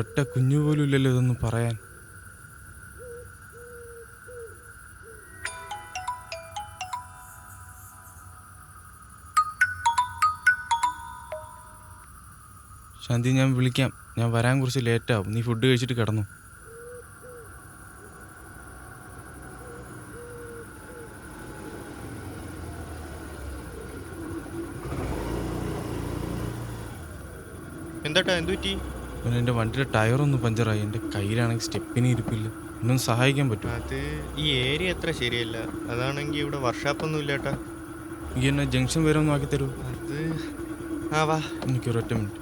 ഒറ്റ കുഞ്ഞു പോലും ഇല്ലല്ലോ ഇതൊന്നും പറയാൻ. ശാന്തി, ഞാൻ വിളിക്കാം. ഞാൻ വരാൻ കുറച്ച് ലേറ്റാവും. നീ ഫുഡ് കഴിച്ചിട്ട് കിടന്നു. എന്താട്ടാ, എന്ത് പറ്റി? എൻ്റെ വണ്ടിയുടെ ടയറൊന്ന് പഞ്ചറായി. എൻ്റെ കയ്യിലാണെങ്കിൽ സ്റ്റെപ്പിന് ഇരിപ്പില്ല. ഒന്നും സഹായിക്കാൻ പറ്റും? അത് ഈ ഏരിയ അത്ര ശരിയല്ല. അതാണെങ്കിൽ ഇവിടെ വർക്ക്ഷോപ്പൊന്നും ഇല്ലാട്ടാ. ഈ എന്നെ ജംഗ്ഷൻ വരെ ഒന്ന് ആക്കി തരൂ? അത് വാ, എനിക്കൊരൊറ്റ മിനിറ്റ്.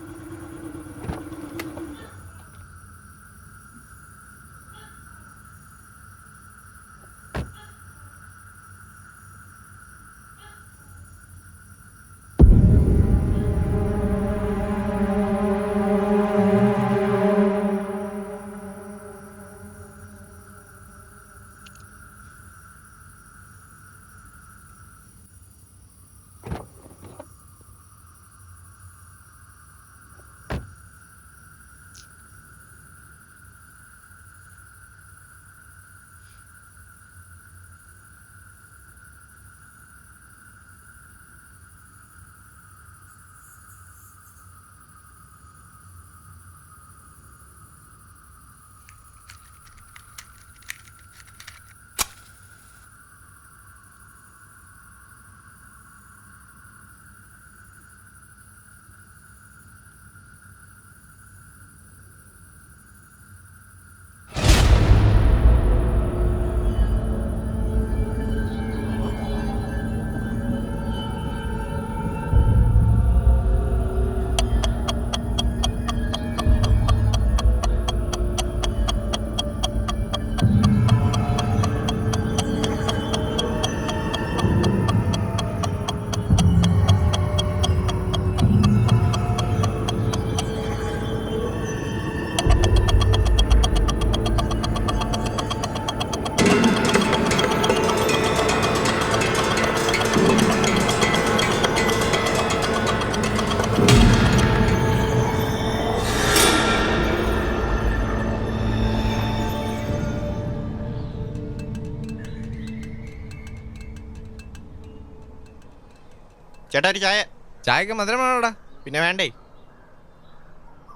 ചേട്ടാ ഒരു ചായ. ചായക്ക് മധുരം വേണോടാ? പിന്നെ വേണ്ടേ?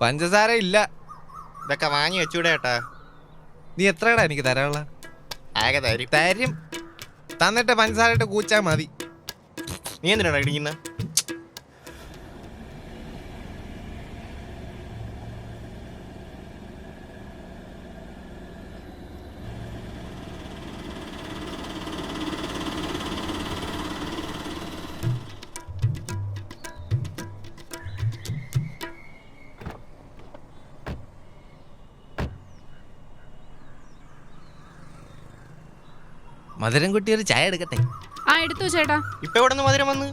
പഞ്ചസാര ഇല്ല. ഇതൊക്കെ വാങ്ങി വെച്ചൂടെ ഏട്ടാ? നീ എത്രടാ എനിക്ക് തരാനുള്ള? ആകെ തരും. തരും. തന്നിട്ട് പഞ്ചസാര ഇട്ട് കൂച്ചാ മതി. നീ എന്തിനാണ് ഇടിക്കുന്നത്? മധുരം കുട്ടി ഒരു ചായ എടുക്കട്ടെ? ആ എടുത്തു ചേട്ടാ. ഇപ്പൊ എവിടെ നിന്ന് മധുരം വന്ന്?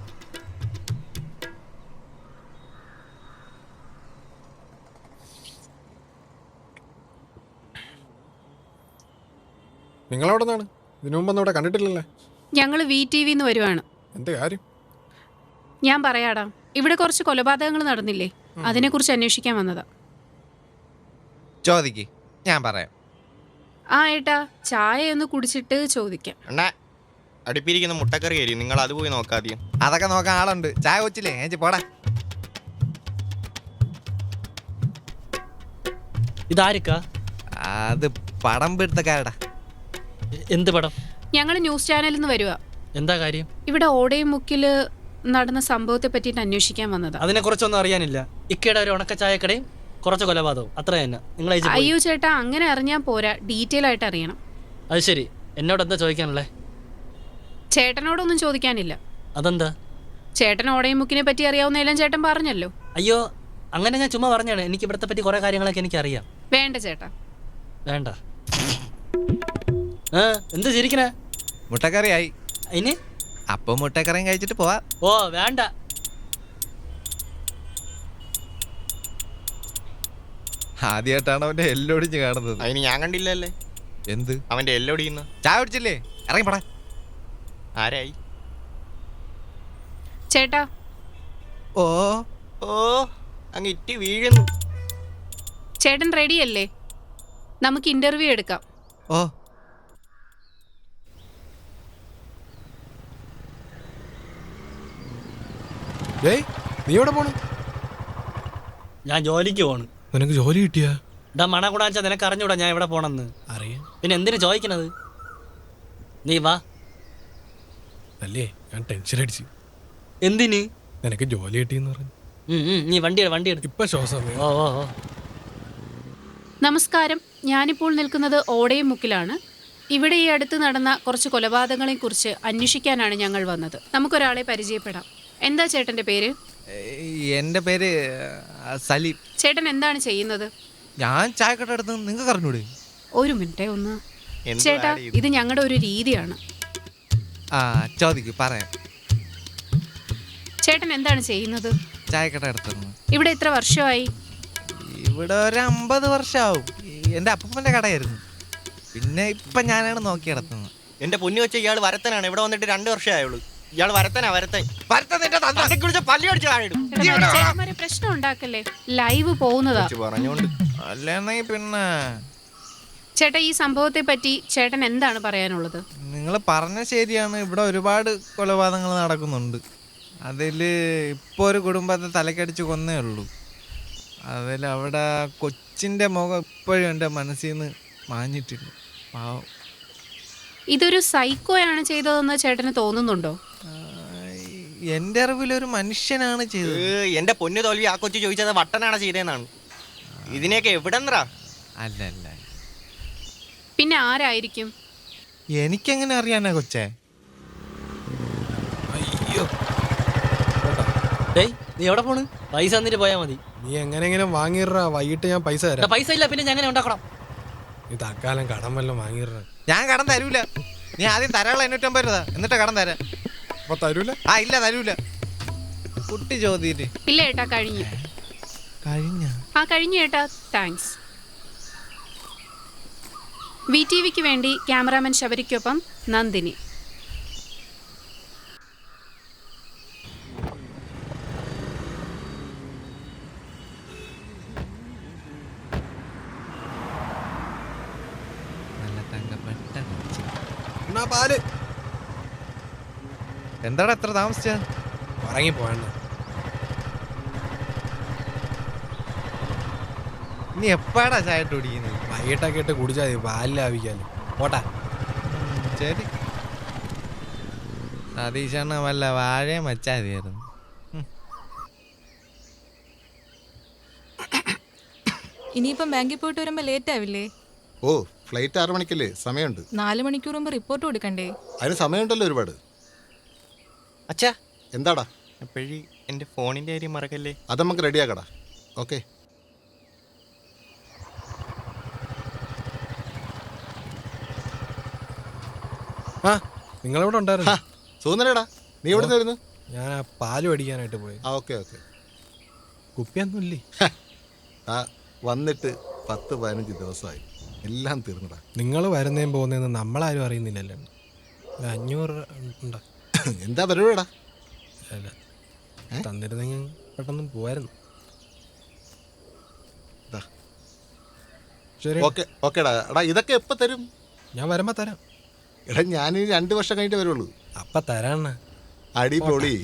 നിങ്ങളവിടെ നിന്നാണ്? ഇതിനു മുമ്പൊന്നും ഇവിടെ കണ്ടിട്ടില്ലല്ലേ? ഞങ്ങൾ VTVന്ന് വരുവാണ്. എന്ത് കാര്യം? ഞാൻ പറയാടാ, ഇവിടെ കുറച്ച് കൊലപാതകങ്ങൾ നടന്നില്ലേ, അതിനെക്കുറിച്ച് അന്വേഷിക്കാൻ വന്നതാ. ചോദിക്ക്, ഞാൻ പറയാം. ആ ഏട്ടാ, ചായ ഒന്ന് കുടിച്ചിട്ട് ചോദിക്കാം. അണ്ണാ, അടുപ്പിരിക്കുന്ന മുട്ടക്കറി കയറി, നിങ്ങൾ അത് പോയി നോക്കാദ്യം. അതൊക്കെ നോക്കാൻ ആളുണ്ട്. ചായ കൊച്ചില്ലേ ഏച്ചി പോടാ. ഇതാരിക്കാ? അത് പടം പിടുത്തക്കാരടാ. എന്ത് പടം? ഞങ്ങൾ ന്യൂസ് ചാനലിൽ നിന്ന് വരുവാ. എന്താ കാര്യം? ഇവിടെ ഓടയും മുക്കില് നടന്ന സംഭവത്തെ പറ്റിയിട്ട് അന്വേഷിക്കാൻ വന്നതാ. അതിനെ കുറിച്ചൊന്നും അറിയാനില്ല. ഇക്കയുടെ ഒരു ഉണക്ക ചായക്കടയും കുറച്ച് കൊലപാതകവും, അത്ര തന്നെ. നിങ്ങൾ അയ്യോ ചേട്ടാ, അങ്ങനെ അറിഞ്ഞാൽ പോരാ, ഡീറ്റെയിൽ ആയിട്ട് അറിയണം. അത് ശരി, എന്നോട് എന്താ ചോദിക്കാനുള്ളേ? ചേട്ടനോടൊന്നും ചോദിക്കാനില്ല. അതെന്താ? ചേട്ടൻ ഓടയും മുക്കിനെ പറ്റി അറിയാവുന്ന എല്ലാം ചേട്ടൻ പറഞ്ഞല്ലോ. അയ്യോ, അങ്ങനെ ഞാൻ ചുമ്മാ പറഞ്ഞാണ്. എനിക്ക് ഇവിടത്തെ പറ്റി കുറെ കാര്യങ്ങളൊക്കെ എനിക്ക് അറിയാം. വേണ്ട ചേട്ടാ. വേണ്ട. എന്ത് ചിരിക്കണേ? മുട്ടക്കറി ആയി. അതിന് അപ്പൊ മുട്ടക്കറിയും കഴിച്ചിട്ട് പോവാ. ഓ വേണ്ട. ആദ്യമായിട്ടാണ് അവന്റെ എല്ലൊടിഞ്ഞ് കാണുന്നത്. അതിന് ഞാൻ കണ്ടില്ലല്ലേ. എന്ത്? അവന്റെ എല്ലൊടിയുന്ന ചായ കുടിച്ചില്ലേ? ഇറങ്ങി പടാ. ആരായി? ചേട്ടാ. ഓ ഓ, അങ്ങ് ഇറ്റി വീഴുന്നു. ചേട്ടൻ റെഡിയല്ലേ? നമുക്ക് ഇന്റർവ്യൂ എടുക്കാം. ഓ ഏയ്, നീ എവിടെ പോണു? ഞാൻ ജോലിക്ക് പോണ്. നിനക്ക് ജോലി കിട്ടിയാ? ഇടാ മണ കൂടാച്ച, നിനക്ക് അറിഞ്ഞൂടാ ഞാൻ എവിടെ പോണെന്ന്? അറിയാം. പിന്നെ എന്തിനു ചോദിക്കണത്? നീ വാ. അല്ലേ, ഞാൻ ടെൻഷൻ അടിച്ചു. എന്തിന്? നിനക്ക് ജോലി കിട്ടിയെന്ന് പറഞ്ഞു. നീ വണ്ടി എടു. ഇപ്പൊ ശ്വാസം. ഓ ഓ ഓ. നമസ്കാരം. ഞാനിപ്പോൾ നിൽക്കുന്നത് ഓടയും മുക്കിലാണ്. ഇവിടെ ഈ അടുത്ത് നടന്ന കുറച്ച് കൊലപാതകങ്ങളെക്കുറിച്ച് അന്വേഷിക്കാനാണ് ഞങ്ങൾ വന്നത്. നമുക്കൊരാളെ പരിചയപ്പെടാം. എന്താ ചേട്ടൻ്റെ പേര്? എന്റെ പേര് സലീം. ചേട്ടൻ എന്താണ് ചെയ്യുന്നത്? ഞാൻ ചായക്കട എടുത്ത് നിങ്ങൾക്ക് അറിഞ്ഞൂടെ? ഒരു മിനിറ്റ് ഒന്ന്. എന്ത് ചേട്ടാ, വാടി ഇത്? ഇത് ഞങ്ങളുടെ ഒരു രീതിയാണ്. ആ ചോദിക്ക്, പറയാം. ചേട്ടൻ എന്താണ് ചെയ്യുന്നത്? ചായക്കട എടുത്തു. ഇവിടെ എത്ര വർഷമായി? ഇവിടെ ഒരു 50 വർഷമാവും. എൻ്റെ അപ്പൂപ്പൻ്റെ കടയായിരുന്നു. പിന്നെ ഇപ്പൊ ഞാനാണ് നോക്കി നടത്തുന്നത്. എന്റെ പൊന്നു വെച്ച ഇയാൾ വരത്തനാണ്. ഇവിടെ വന്നിട്ട് 2 വർഷമായുള്ളൂ. ഇയാൾ വരത്തനാ. കുറിച്ച് പല്ലി അടിച്ച് താഴെയിടും. ചേട്ടന്മാരെ പ്രശ്നം ഉണ്ടാക്കല്ലേ, ലൈവ് പോകുന്നതാ. പറഞ്ഞോണ്ട് അല്ലെന്നെങ്കിൽ പിന്നെ ചേട്ടാ, ഈ സംഭവത്തെ പറ്റി ചേട്ടൻ എന്താണ് പറയാനുള്ളത്? നിങ്ങൾ പറഞ്ഞ ശരിയാണ്. ഇവിടെ ഒരുപാട് കൊലപാതകങ്ങൾ നടക്കുന്നുണ്ട്. അതിൽ ഇപ്പോൾ ഒരു കുടുംബത്തെ തലക്കടിച്ച് കൊന്നേ ഉള്ളൂ. അതിൽ അവിടെ കൊച്ചിൻ്റെ മുഖം ഇപ്പോഴും എൻ്റെ മനസ്സിൽ നിന്ന് മാഞ്ഞിട്ടില്ല. പാവം. ഇതൊരു സൈക്കോയാണ് ചെയ്തതെന്ന് ചേട്ടന് തോന്നുന്നുണ്ടോ? എൻ്റെ അറിവിലൊരു മനുഷ്യനാണ് ചെയ്തത്. എന്റെ പൊന്നു തോൽവി, ആ കൊച്ചു ചോദിച്ചത് വട്ടനാണ് ചെയ്തതെന്നാണ്. ഇതിനെയൊക്കെ എവിടെന്നറാ? അല്ല അല്ല, പിന്നെ ആരായിരിക്കും? എനിക്കെങ്ങനെ അറിയാനാ കൊച്ചേ? അയ്യോ, ഡേയ്, നീ എവിടെ പോണ്? പൈസ തന്നിട്ട് പോയാൽ മതി. നീ എങ്ങനെങ്കിലും വാങ്ങിയിടാ. വൈകിട്ട് ഞാൻ പൈസ എടാ, തരാം. പൈസ ഇല്ല, പിന്നെ ഞാൻ എങ്ങനെ ഉണ്ടാക്കണം? നീ തൽക്കാലം കടം വല്ലതും വാങ്ങിയിടാ. ഞാൻ കടം തരൂല. നീ ആദ്യം തരാനുള്ള 850 രൂപ, എന്നിട്ട് കടം തരാം. അപ്പൊ തരൂല? ആ ഇല്ല, തരൂല. കുട്ടി ചോദിച്ചിട്ട് ഇല്ല ഏട്ടാ, കഴിഞ്ഞു. കഴിഞ്ഞ കഴിഞ്ഞു ഏട്ടാ, താങ്ക്സ്. VTVക്ക് വേണ്ടി ക്യാമറാമാൻ ശബരിക്കൊപ്പം നന്ദിനി. നല്ല തങ്കപ്പെട്ട കൊച്ച്. എന്നാ പാല്. എന്താടാ എത്ര താമസിച്ച? ഉറങ്ങി പോയണ്ണ. നീ എപ്പാടാ ചായ ഇട്ട് കുടിക്കുന്നത്? വൈകിട്ടൊക്കെ ഇട്ട് കുടിച്ചാൽ മതി പാലിൽ ആവിക്കാല്. പോട്ടാ. ശരി. സതീശണ്ണ വല്ല വാഴയും വച്ചാൽ മതിയായിരുന്നു. ഇനിയിപ്പം ബാങ്കിൽ പോയിട്ട് വരുമ്പോ ലേറ്റ് ആവില്ലേ? ഓ ഫ്ലൈറ്റ് 6 മണിക്കല്ലേ, സമയമുണ്ട്. 4 മണിക്കൂർ മുമ്പ് റിപ്പോർട്ട് കൊടുക്കണ്ടേ? അതിന് സമയമുണ്ടല്ലോ ഒരുപാട്. അച്ഛാ എന്താടാ? എപ്പോഴും എൻ്റെ ഫോണിൻ്റെ കാര്യം മറക്കല്ലേ. അത് നമുക്ക് റെഡിയാക്കടാ. ഓക്കെ. ആ നിങ്ങളിവിടെ ഉണ്ടായിരുന്നു? സുന്ദരടാ, നീ എവിടെ നിന്നായിരുന്നു? ഞാൻ ആ പാല് മേടിക്കാനായിട്ട് പോയി. ആ ഓക്കെ ഓക്കെ. കുപ്പിയൊന്നും ഇല്ലേ? ആ വന്നിട്ട് 10-15 ദിവസമായി, എല്ലാം തീർന്നടാ. നിങ്ങൾ വരുന്നേം പോകുന്നതെന്ന് നമ്മളാരും അറിയുന്നില്ലല്ലോ. ഒരു 500 ഉണ്ടോ? എന്താ പരിപാടിടാ? അല്ല തന്നിരുന്നെങ്കിൽ പെട്ടെന്ന് പോവായിരുന്നു. ഇതാ. ശരി, ഓക്കെ ഓക്കേടാ. എടാ ഇതൊക്കെ എപ്പോൾ തരും? ഞാൻ വരുമ്പോ തരാം. എടാ ഞാനിനി 2 വർഷം കഴിഞ്ഞിട്ട് വരുള്ളൂ. അപ്പൊ തരാണ്ണ. അടിപൊളി.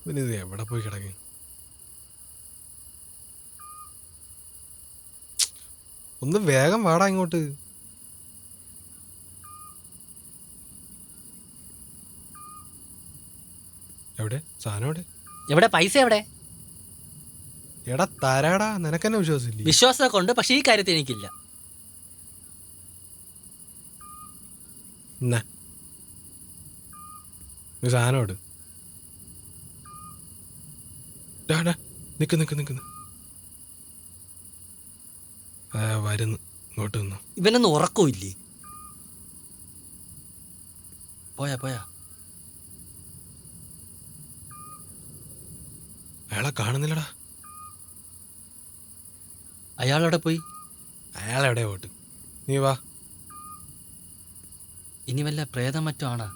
പിന്നെ ഇത് എവിടെ പോയി കിടക്കും? ഒന്ന് വേഗം വാടാ ഇങ്ങോട്ട്. എവിടെ സാധനം? എവിടെ എവിടെ പൈസ എവിടെ? എടാ തരാടാ, നിനക്കെന്നെ വിശ്വാസമില്ലേ? വിശ്വാസമൊക്കെ ഉണ്ട്, പക്ഷേ ഈ കാര്യത്തിൽ എനിക്കില്ല. എന്നാ നീ സാധനം ഇട്. നിക്ക് നിക്ക് നിക്ക്. വരുന്നു, ഇങ്ങോട്ട് നിന്നു. ഇവനൊന്നും ഉറക്കമില്ലേ? പോയാ പോയാ അയാളെ കാണുന്നില്ലടാ. അയാളവിടെ പോയി? അയാളെവിടെ പോട്ട്? നീ വാ. ഇനി വല്ല പ്രേതം മറ്റോ ആണാ?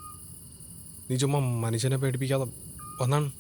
നീ ചുമ്മാ മനുഷ്യനെ പേടിപ്പിക്കാതെ വന്നാണ്.